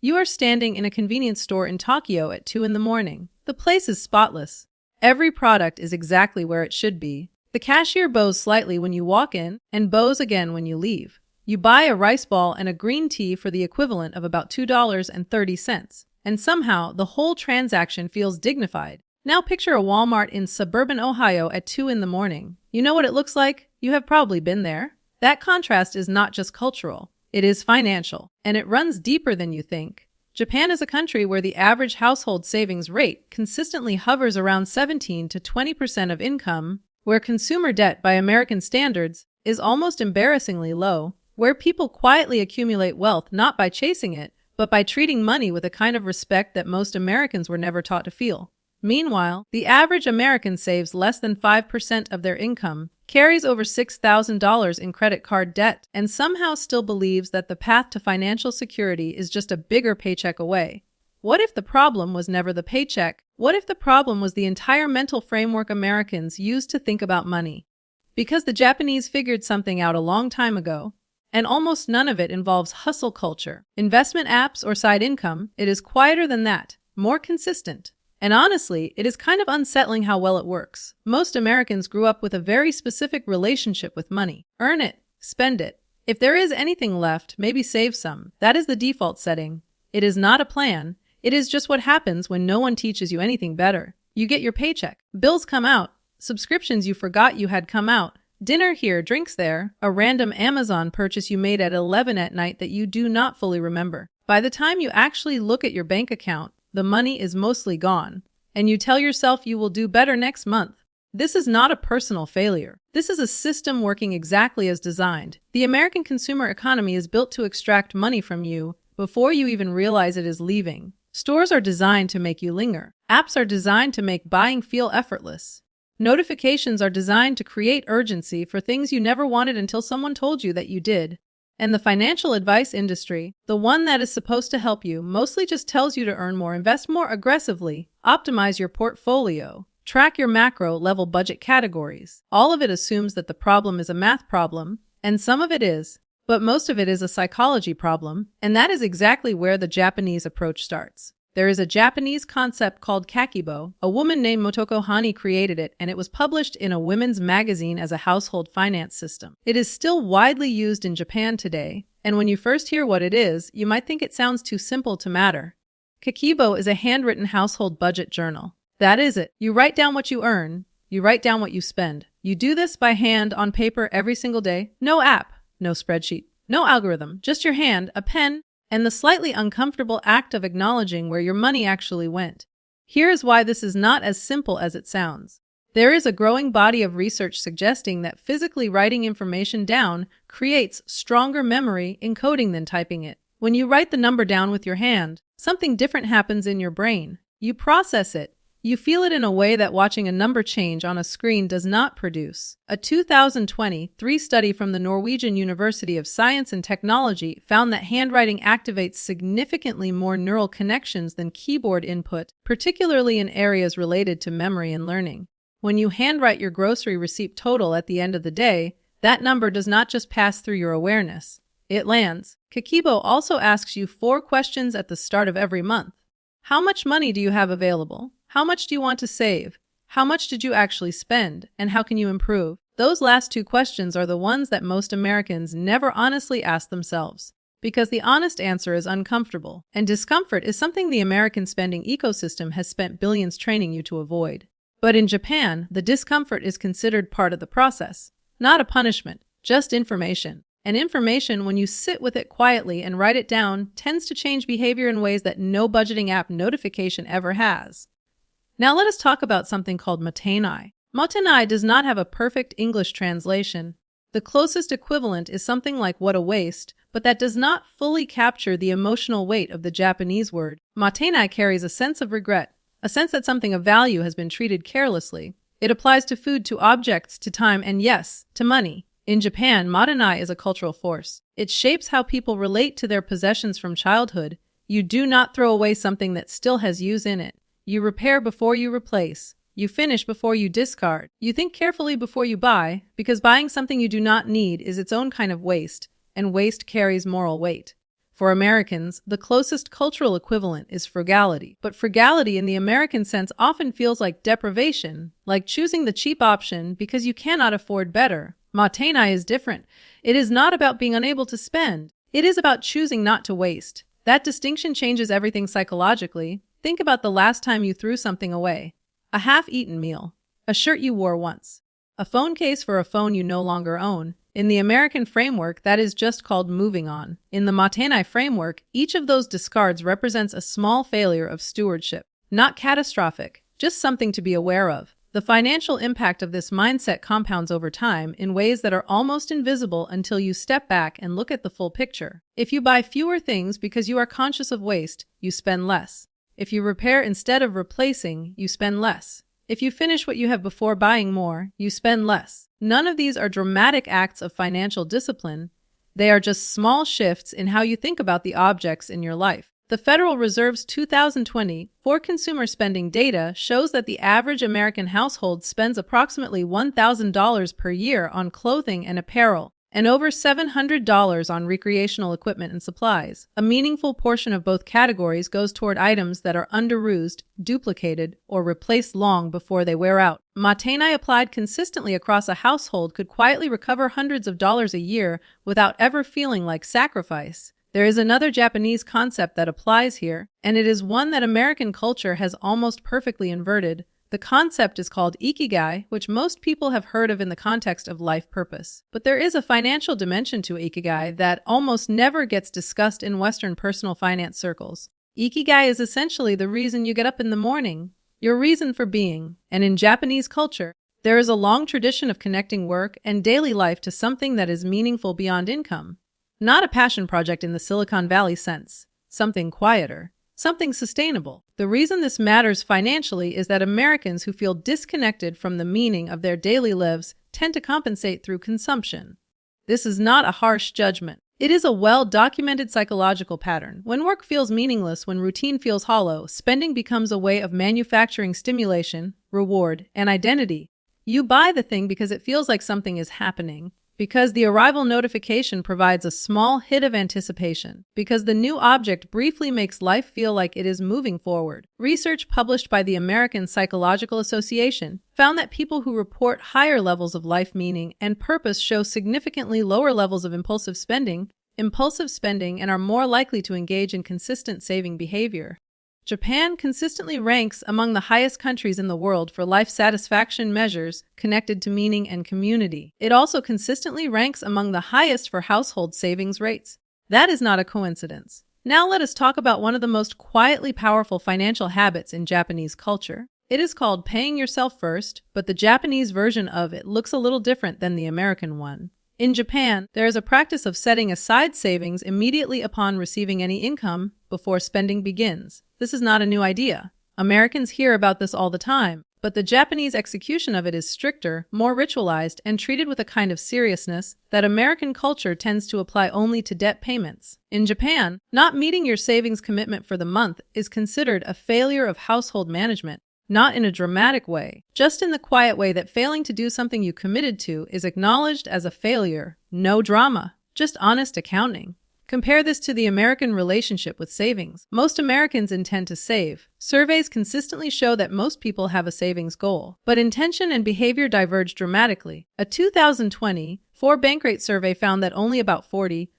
You are standing in a convenience store in Tokyo at 2 in the morning. The place is spotless. Every product is exactly where it should be. The cashier bows slightly when you walk in and bows again when you leave. You buy a rice ball and a green tea for the equivalent of about $2.30, and somehow the whole transaction feels dignified. Now picture a Walmart in suburban Ohio at 2 in the morning. You know what it looks like? You have probably been there. That contrast is not just cultural. It is financial, and it runs deeper than you think. Japan is a country where the average household savings rate consistently hovers around 17 to 20% of income, where consumer debt by American standards is almost embarrassingly low, where people quietly accumulate wealth not by chasing it, but by treating money with a kind of respect that most Americans were never taught to feel. Meanwhile, the average American saves less than 5% of their income, carries over $6,000 in credit card debt, and somehow still believes that the path to financial security is just a bigger paycheck away. What if the problem was never the paycheck? What if the problem was the entire mental framework Americans use to think about money? Because the Japanese figured something out a long time ago, and almost none of it involves hustle culture, investment apps, or side income. It is quieter than that, more consistent. And honestly, it is kind of unsettling how well it works. Most Americans grew up with a very specific relationship with money. Earn it, spend it. If there is anything left, maybe save some. That is the default setting. It is not a plan. It is just what happens when no one teaches you anything better. You get your paycheck. Bills come out. Subscriptions you forgot you had come out. Dinner here, drinks there. A random Amazon purchase you made at 11 at night that you do not fully remember. By the time you actually look at your bank account, the money is mostly gone, and you tell yourself you will do better next month. This is not a personal failure. This is a system working exactly as designed. The American consumer economy is built to extract money from you before you even realize it is leaving. Stores are designed to make you linger. Apps are designed to make buying feel effortless. Notifications are designed to create urgency for things you never wanted until someone told you that you did. And the financial advice industry, the one that is supposed to help you, mostly just tells you to earn more, invest more aggressively, optimize your portfolio, track your macro-level budget categories. All of it assumes that the problem is a math problem, and some of it is, but most of it is a psychology problem, and that is exactly where the Japanese approach starts. There is a Japanese concept called Kakeibo. A woman named Motoko Hani created it, and it was published in a women's magazine as a household finance system. It is still widely used in Japan today, and when you first hear what it is, you might think it sounds too simple to matter. Kakeibo is a handwritten household budget journal. That is it. You write down what you earn. You write down what you spend. You do this by hand on paper every single day. No app, no spreadsheet, no algorithm, just your hand, a pen, and the slightly uncomfortable act of acknowledging where your money actually went. Here is why this is not as simple as it sounds. There is a growing body of research suggesting that physically writing information down creates stronger memory encoding than typing it. When you write the number down with your hand, something different happens in your brain. You process it. You feel it in a way that watching a number change on a screen does not produce. A 2023 study from the Norwegian University of Science and Technology found that handwriting activates significantly more neural connections than keyboard input, particularly in areas related to memory and learning. When you handwrite your grocery receipt total at the end of the day, that number does not just pass through your awareness. It lands. Kakeibo also asks you 4 questions at the start of every month. How much money do you have available? How much do you want to save? How much did you actually spend? And how can you improve? Those last 2 questions are the ones that most Americans never honestly ask themselves, because the honest answer is uncomfortable, and discomfort is something the American spending ecosystem has spent billions training you to avoid. But in Japan, the discomfort is considered part of the process, not a punishment, just information. And information, when you sit with it quietly and write it down, tends to change behavior in ways that no budgeting app notification ever has. Now let us talk about something called Mottainai. Mottainai does not have a perfect English translation. The closest equivalent is something like what a waste, but that does not fully capture the emotional weight of the Japanese word. Mottainai carries a sense of regret, a sense that something of value has been treated carelessly. It applies to food, to objects, to time, and yes, to money. In Japan, Mottainai is a cultural force. It shapes how people relate to their possessions from childhood. You do not throw away something that still has use in it. You repair before you replace. You finish before you discard. You think carefully before you buy, because buying something you do not need is its own kind of waste, and waste carries moral weight. For Americans, the closest cultural equivalent is frugality. But frugality in the American sense often feels like deprivation, like choosing the cheap option because you cannot afford better. Mottainai is different. It is not about being unable to spend. It is about choosing not to waste. That distinction changes everything psychologically. Think about the last time you threw something away. A half-eaten meal. A shirt you wore once. A phone case for a phone you no longer own. In the American framework, that is just called moving on. In the Mottainai framework, each of those discards represents a small failure of stewardship. Not catastrophic, just something to be aware of. The financial impact of this mindset compounds over time in ways that are almost invisible until you step back and look at the full picture. If you buy fewer things because you are conscious of waste, you spend less. If you repair instead of replacing, you spend less. If you finish what you have before buying more, you spend less. None of these are dramatic acts of financial discipline. They are just small shifts in how you think about the objects in your life. The Federal Reserve's 2020 for consumer spending data shows that the average American household spends approximately $1,000 per year on clothing and apparel, and over $700 on recreational equipment and supplies. A meaningful portion of both categories goes toward items that are underused, duplicated, or replaced long before they wear out. Mottainai applied consistently across a household could quietly recover hundreds of dollars a year without ever feeling like sacrifice. There is another Japanese concept that applies here, and it is one that American culture has almost perfectly inverted. The concept is called ikigai, which most people have heard of in the context of life purpose. But there is a financial dimension to ikigai that almost never gets discussed in Western personal finance circles. Ikigai is essentially the reason you get up in the morning, your reason for being. And in Japanese culture, there is a long tradition of connecting work and daily life to something that is meaningful beyond income. Not a passion project in the Silicon Valley sense, something quieter. Something sustainable. The reason this matters financially is that Americans who feel disconnected from the meaning of their daily lives tend to compensate through consumption. This is not a harsh judgment. It is a well-documented psychological pattern. When work feels meaningless, when routine feels hollow, spending becomes a way of manufacturing stimulation, reward, and identity. You buy the thing because it feels like something is happening. Because the arrival notification provides a small hit of anticipation. Because the new object briefly makes life feel like it is moving forward. Research published by the American Psychological Association found that people who report higher levels of life meaning and purpose show significantly lower levels of impulsive spending, and are more likely to engage in consistent saving behavior. Japan consistently ranks among the highest countries in the world for life satisfaction measures connected to meaning and community. It also consistently ranks among the highest for household savings rates. That is not a coincidence. Now let us talk about one of the most quietly powerful financial habits in Japanese culture. It is called paying yourself first, but the Japanese version of it looks a little different than the American one. In Japan, there is a practice of setting aside savings immediately upon receiving any income before spending begins. This is not a new idea. Americans hear about this all the time, but the Japanese execution of it is stricter, more ritualized, and treated with a kind of seriousness that American culture tends to apply only to debt payments. In Japan, not meeting your savings commitment for the month is considered a failure of household management. Not in a dramatic way, just in the quiet way that failing to do something you committed to is acknowledged as a failure. No drama, just honest accounting. Compare this to the American relationship with savings. Most Americans intend to save. Surveys consistently show that most people have a savings goal, but intention and behavior diverge dramatically. A 2020 Bankrate survey found that only about 44%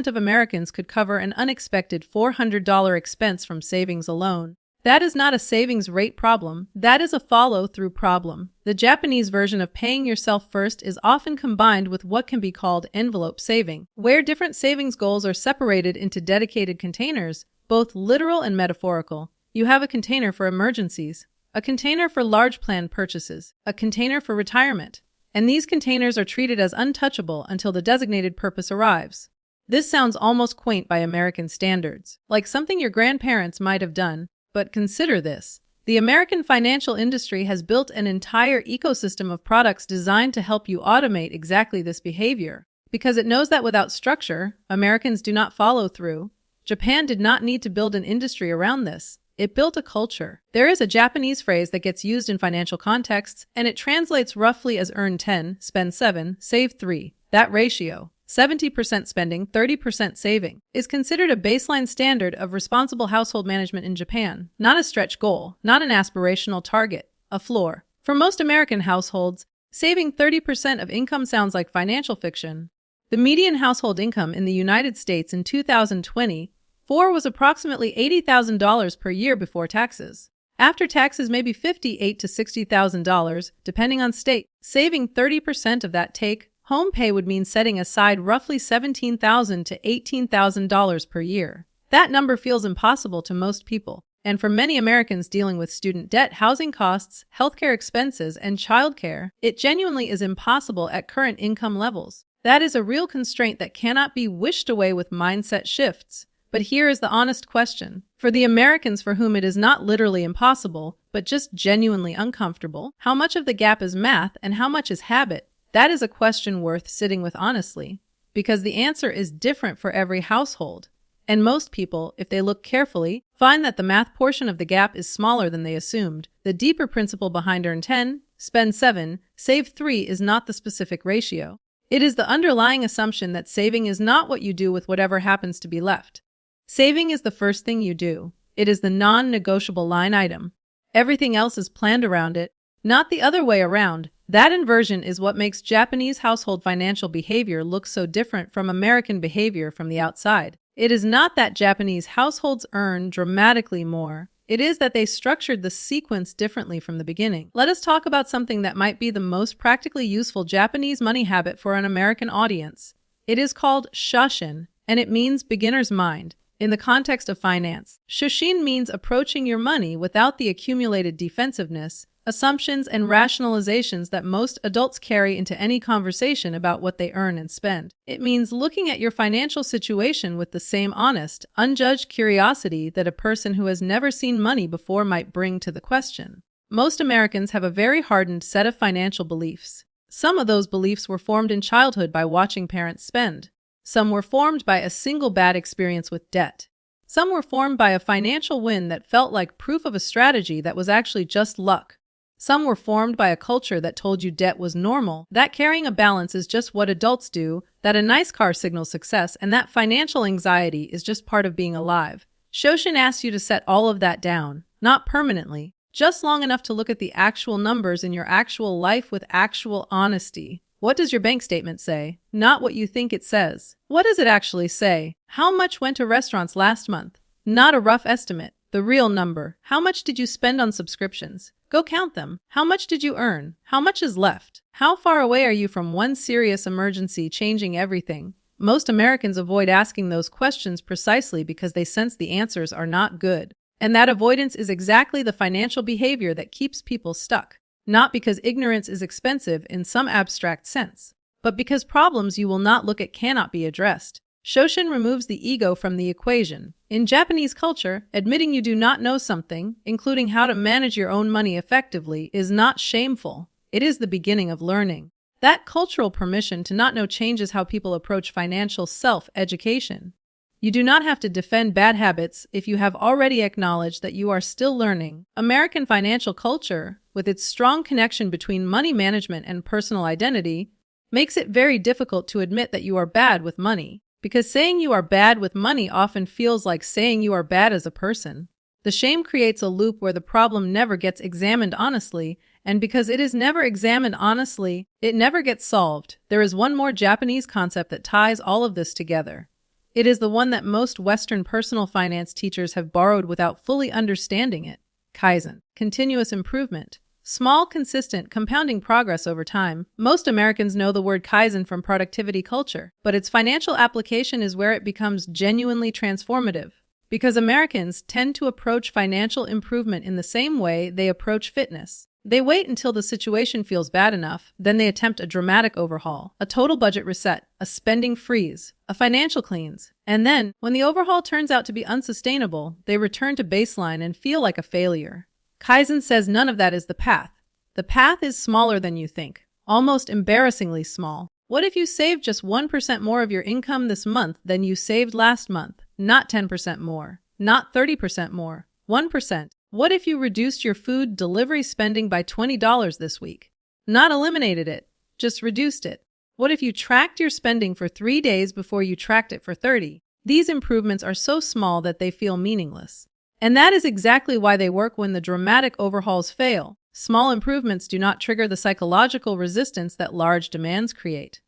of Americans could cover an unexpected $400 expense from savings alone. That is not a savings rate problem, that is a follow-through problem. The Japanese version of paying yourself first is often combined with what can be called envelope saving, where different savings goals are separated into dedicated containers, both literal and metaphorical. You have a container for emergencies, a container for large planned purchases, a container for retirement, and these containers are treated as untouchable until the designated purpose arrives. This sounds almost quaint by American standards, like something your grandparents might have done. But consider this. The American financial industry has built an entire ecosystem of products designed to help you automate exactly this behavior. Because it knows that without structure, Americans do not follow through. Japan did not need to build an industry around this. It built a culture. There is a Japanese phrase that gets used in financial contexts, and it translates roughly as earn 10, spend 7, save 3. That ratio, 70% spending, 30% saving, is considered a baseline standard of responsible household management in Japan, not a stretch goal, not an aspirational target, a floor. For most American households, saving 30% of income sounds like financial fiction. The median household income in the United States in 2024 was approximately $80,000 per year before taxes. After taxes, maybe $58,000 to $60,000, depending on state. Saving 30% of that take-home pay would mean setting aside roughly $17,000 to $18,000 per year. That number feels impossible to most people. And for many Americans dealing with student debt, housing costs, healthcare expenses, and childcare, it genuinely is impossible at current income levels. That is a real constraint that cannot be wished away with mindset shifts. But here is the honest question. For the Americans for whom it is not literally impossible, but just genuinely uncomfortable, how much of the gap is math and how much is habit? That is a question worth sitting with honestly, because the answer is different for every household. And most people, if they look carefully, find that the math portion of the gap is smaller than they assumed. The deeper principle behind earn 10, spend 7, save 3 is not the specific ratio. It is the underlying assumption that saving is not what you do with whatever happens to be left. Saving is the first thing you do. It is the non-negotiable line item. Everything else is planned around it, not the other way around. That inversion is what makes Japanese household financial behavior look so different from American behavior from the outside. It is not that Japanese households earn dramatically more. It is that they structured the sequence differently from the beginning. Let us talk about something that might be the most practically useful Japanese money habit for an American audience. It is called shoshin, and it means beginner's mind. In the context of finance, shoshin means approaching your money without the accumulated defensiveness, assumptions, and rationalizations that most adults carry into any conversation about what they earn and spend. It means looking at your financial situation with the same honest, unjudged curiosity that a person who has never seen money before might bring to the question. Most Americans have a very hardened set of financial beliefs. Some of those beliefs were formed in childhood by watching parents spend. Some were formed by a single bad experience with debt. Some were formed by a financial win that felt like proof of a strategy that was actually just luck. Some were formed by a culture that told you debt was normal, that carrying a balance is just what adults do, that a nice car signals success, and that financial anxiety is just part of being alive. Shoshin asks you to set all of that down, not permanently, just long enough to look at the actual numbers in your actual life with actual honesty. What does your bank statement say? Not what you think it says. What does it actually say? How much went to restaurants last month? Not a rough estimate. The real number. How much did you spend on subscriptions? Go count them. How much did you earn? How much is left? How far away are you from one serious emergency changing everything? Most Americans avoid asking those questions precisely because they sense the answers are not good. And that avoidance is exactly the financial behavior that keeps people stuck. Not because ignorance is expensive in some abstract sense, but because problems you will not look at cannot be addressed. Shoshin removes the ego from the equation. In Japanese culture, admitting you do not know something, including how to manage your own money effectively, is not shameful. It is the beginning of learning. That cultural permission to not know changes how people approach financial self-education. You do not have to defend bad habits if you have already acknowledged that you are still learning. American financial culture, with its strong connection between money management and personal identity, makes it very difficult to admit that you are bad with money. Because saying you are bad with money often feels like saying you are bad as a person. The shame creates a loop where the problem never gets examined honestly, and because it is never examined honestly, it never gets solved. There is one more Japanese concept that ties all of this together. It is the one that most Western personal finance teachers have borrowed without fully understanding it. Kaizen, continuous improvement. Small, consistent, compounding progress over time. Most Americans know the word Kaizen from productivity culture, but its financial application is where it becomes genuinely transformative. Because Americans tend to approach financial improvement in the same way they approach fitness. They wait until the situation feels bad enough, then they attempt a dramatic overhaul, a total budget reset, a spending freeze, a financial cleanse. And then, when the overhaul turns out to be unsustainable, they return to baseline and feel like a failure. Kaizen says none of that is the path. The path is smaller than you think, almost embarrassingly small. What if you saved just 1% more of your income this month than you saved last month? Not 10% more, not 30% more, 1%. What if you reduced your food delivery spending by $20 this week? Not eliminated it, just reduced it. What if you tracked your spending for 3 days before you tracked it for 30? These improvements are so small that they feel meaningless. And that is exactly why they work when the dramatic overhauls fail. Small improvements do not trigger the psychological resistance that large demands create.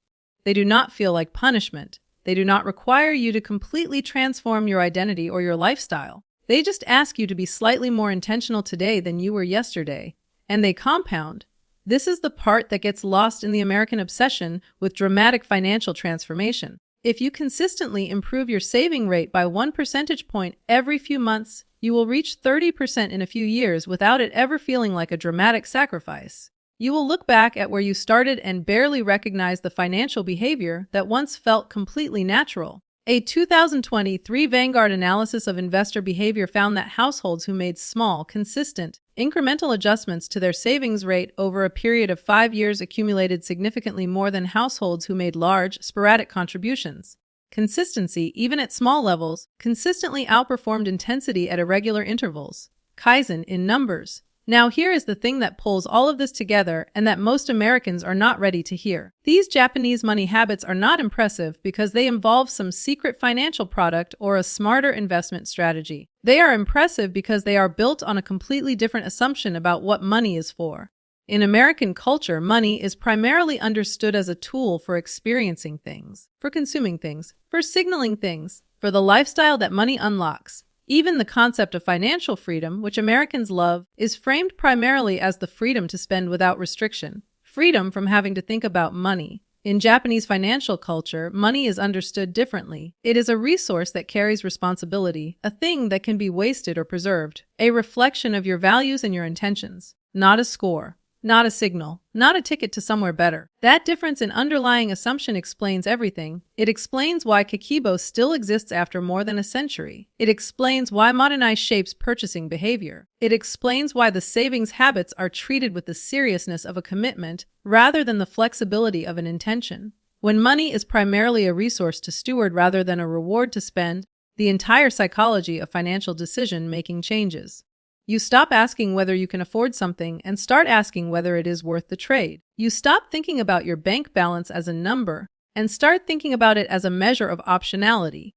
They do not feel like punishment. They do not require you to completely transform your identity or your lifestyle. They just ask you to be slightly more intentional today than you were yesterday. And they compound. This is the part that gets lost in the American obsession with dramatic financial transformation. If you consistently improve your saving rate by 1 percentage point every few months, you will reach 30% in a few years without it ever feeling like a dramatic sacrifice. You will look back at where you started and barely recognize the financial behavior that once felt completely natural. A 2023 Vanguard analysis of investor behavior found that households who made small, consistent, incremental adjustments to their savings rate over a period of 5 years accumulated significantly more than households who made large, sporadic contributions. Consistency, even at small levels, consistently outperformed intensity at irregular intervals. Kaizen in numbers. Now here is the thing that pulls all of this together and that most Americans are not ready to hear. These Japanese money habits are not impressive because they involve some secret financial product or a smarter investment strategy. They are impressive because they are built on a completely different assumption about what money is for. In American culture, money is primarily understood as a tool for experiencing things, for consuming things, for signaling things, for the lifestyle that money unlocks. Even the concept of financial freedom, which Americans love, is framed primarily as the freedom to spend without restriction, freedom from having to think about money. In Japanese financial culture, money is understood differently. It is a resource that carries responsibility, a thing that can be wasted or preserved, a reflection of your values and your intentions, not a score. Not a signal, not a ticket to somewhere better. That difference in underlying assumption explains everything. It explains why Kakeibo still exists after more than a century. It explains why Mottainai shapes purchasing behavior. It explains why the savings habits are treated with the seriousness of a commitment rather than the flexibility of an intention. When money is primarily a resource to steward rather than a reward to spend, the entire psychology of financial decision-making changes. You stop asking whether you can afford something and start asking whether it is worth the trade. You stop thinking about your bank balance as a number and start thinking about it as a measure of optionality,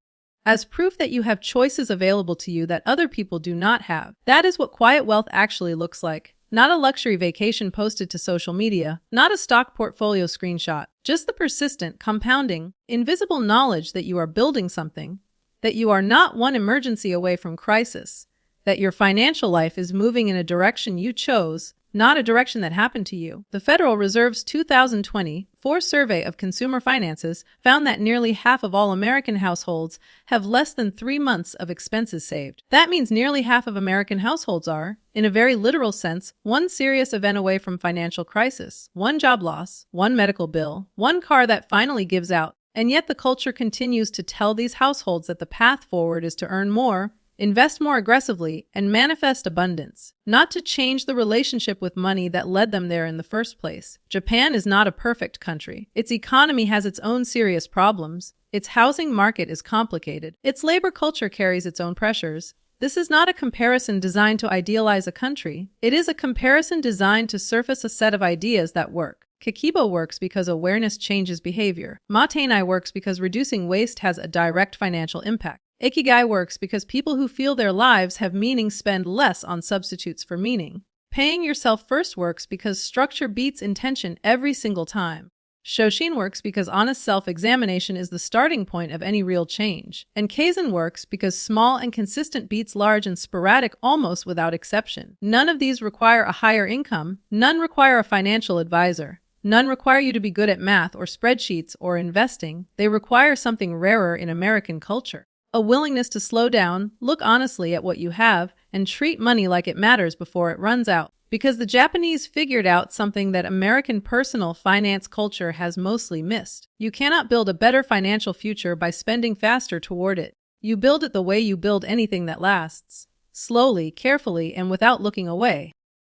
as proof that you have choices available to you that other people do not have. That is what quiet wealth actually looks like. Not a luxury vacation posted to social media, not a stock portfolio screenshot, just the persistent, compounding, invisible knowledge that you are building something, that you are not one emergency away from crisis, that your financial life is moving in a direction you chose, not a direction that happened to you. The Federal Reserve's 2024 survey of consumer finances found that nearly half of all American households have less than 3 months of expenses saved. That means nearly half of American households are, in a very literal sense, one serious event away from financial crisis, one job loss, one medical bill, one car that finally gives out. And yet the culture continues to tell these households that the path forward is to earn more, invest more aggressively, and manifest abundance, not to change the relationship with money that led them there in the first place. Japan is not a perfect country. Its economy has its own serious problems. Its housing market is complicated. Its labor culture carries its own pressures. This is not a comparison designed to idealize a country. It is a comparison designed to surface a set of ideas that work. Kakeibo works because awareness changes behavior. Mottainai works because reducing waste has a direct financial impact. Ikigai works because people who feel their lives have meaning spend less on substitutes for meaning. Paying yourself first works because structure beats intention every single time. Shoshin works because honest self-examination is the starting point of any real change. And Kaizen works because small and consistent beats large and sporadic almost without exception. None of these require a higher income. None require a financial advisor. None require you to be good at math or spreadsheets or investing. They require something rarer in American culture. A willingness to slow down, look honestly at what you have, and treat money like it matters before it runs out. Because the Japanese figured out something that American personal finance culture has mostly missed. You cannot build a better financial future by spending faster toward it. You build it the way you build anything that lasts. Slowly, carefully, and without looking away.